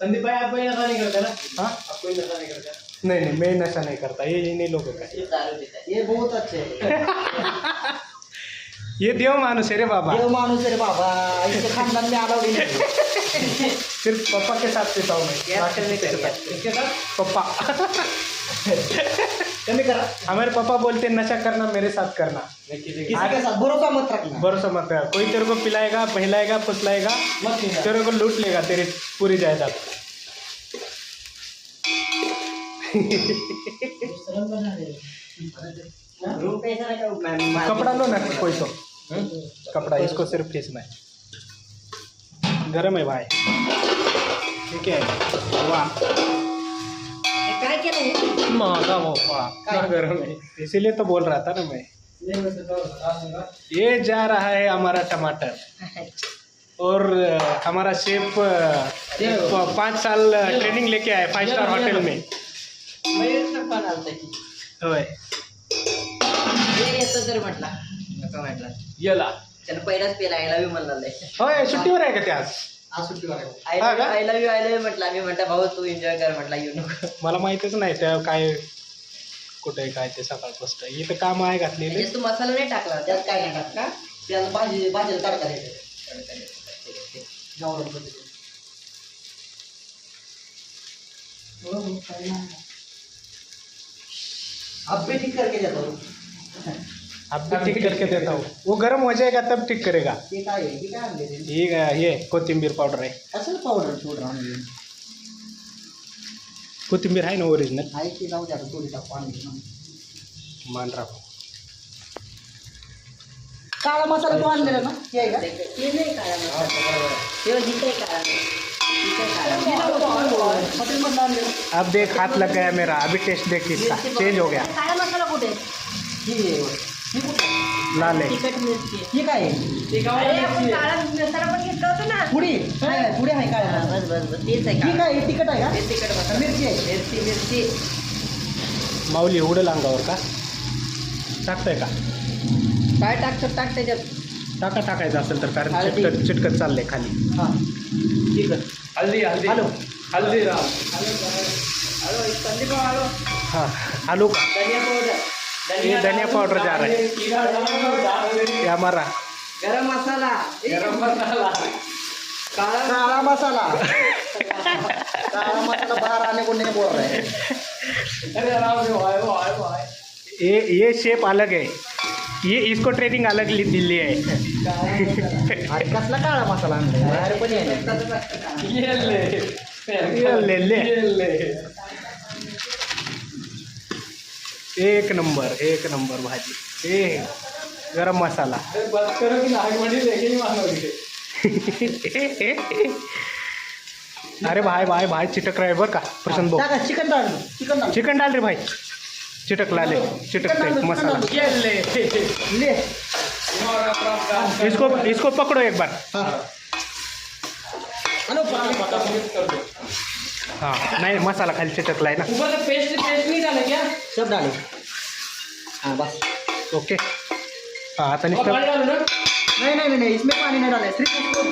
संदीप भाई आप कोई नशा नहीं करते ना? हाँ आप कोई नशा नहीं करते? नहीं नहीं मैं नशा नहीं करता, ये नहीं लोगों का। ये दारू पीता है, ये बहुत अच्छे है। ये देव मानुस है रे बाबा, देव मानुस है रे बाबा, इसके खानदान में अलाउड ही नहीं। सिर्फ पापा के साथ पीता हूँ मैं, बाकी किसी के साथ। किसके साथ? पापा कमी करा। हमारे पापा बोलते हैं नशा करना मेरे साथ करना। किसी के साथ भरोसा मत रखना। भरोसा मत कर, कोई तेरे को पिलाएगा, पहलाएगा, फुसलाएगा, मत पीना। तेरे को लूट लेगा तेरी पूरी जायदाद। कपड़ा लो ना कोई तो, कपड़ा इसको सिर्फ खींचना है। गरम है भाई, ठीक है। वाह काय केलं? महंगा वो क्या गरम है, इसीलिए तो बोल रहा था ना मैं। ये जा रहा है हमारा टमाटर, और हमारा शेफ 5 साल ट्रेनिंग लेके आए 5 स्टार होटल में। होय तर म्हटला नका म्हटला येला त्यानं पहिलाच पेला आय लव्ह यू म्हणला. होय सुट्टीवर आहे का ते आज? आज सुट्टीवर आहे. आय लव्ह यू म्हटला. मी म्हटलं भाऊ तू एन्जॉय कर म्हटला, येऊ नको. मला माहितच नाही त्या काय कुठे काय ते सकाळपासून इथं काम आहे घातलेले. म्हणजे तू मसाला नाही टाकला त्यात, काय नाही टाकला त्याला भाजीला तडका द्यायचा. अब भी ठीक करके देता हूँ. अब भी ठीक करके देता हूँ, वो गर्म हो जाएगा तब ठीक करेगा. ते काय आहे? ते काय आणले ते? ये कोथिंबीर पावडर आहे. असं पावडर आणली कोथिंबीर आहे ना ओरिजिनल, आहे की जाऊ द्या थोडी टाकू आणली. मान राखो. काळा मसाला तो आणलेला ना, ते आहे का? ते नाही काळा मसाला, ते जिथे काळा हॉटेल मधला आणलेला. अब देख हाथ लग गया मेरा, अभी टेस्ट देख इसका चेंज हो गया. काळा मसाला कुठे? ही कुठे? लाल है. तिखट मिरची. ही काय आहे? काळा मसाला पण घेतला होता ना. पुढे पुढे आहे काय? बस बस बस तेच आहे. ही काय तिखट आहे का? ते तिखट मसाला. मिरची आहे. मिरची. माऊली एवढं अंगावर का टाकताय का? काय टाकतात टाक त्याच्यात. टाकायचं असेल तर, कारण हळदी. चिटकत चाललंय खाली. हां ठीक आहे. हल्दी हल्दी hello Haldiram. Hello Sandeep hello. हाँ आलू का धनिया पावडर. ये धनिया पाउडर जा रहा है, ये हमारा गरम मसाला. काला मसाला. काला मसाला बाहर आने को नहीं बोल रहे. ये शेप अलग है, ये इसको ट्रेनिंग अलग दिल्ली है. अरे कसला काळा मसाला आणला अरे पण ले एक नंबर भाजी. ए गरम मसाला. अरे भाई चिटक रहा है बर का प्रशांत भाऊ. चिकन डाल रे भाई, चिटकला ले, चिटकते मसाला. ले इसको पकड़ो एक बार. हाँ नहीं मसाला खाली चिटकला है ना. ऊपर से पेस्ट नहीं डाले क्या? सब डाले. हाँ बस ओके. हाँ आता नहीं इसमें पानी नहीं डाले, सिर्फ इसको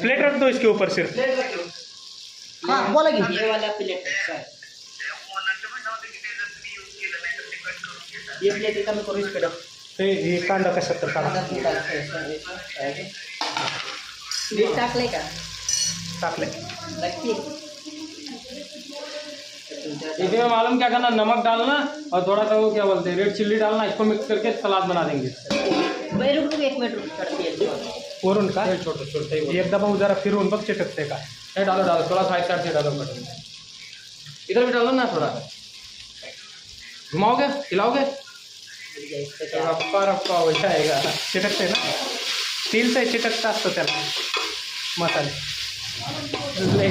प्लेट रख दो इसके ऊपर सिर्फ. हाँ बोला की ये वाला प्लेट. ये प्लेट कमी करू इस पे. हे कांदा कशात तर काढा. मीठ टाकले का? टाकले. नक्की. इसमें मालूम क्या करना, नमक डालना और थोड़ा सा वो क्या बोलते हैं रेड चिल्ली डालना, इसको मिक्स करके सलाद बना देंगे. भाई रुक 1 मिनट रुक. वरून का छोटे एक दबा जरा फिरवून बघ चिटकते का. डालो थोड़ा साइड साइड से डालो. इधर भी डालो ना, थोड़ा घुमाओगे हिलाओगे रफ्फा हो जाएगा. चिटकते ना, स्टील से चिटकता असतो त्याला मसाले. ले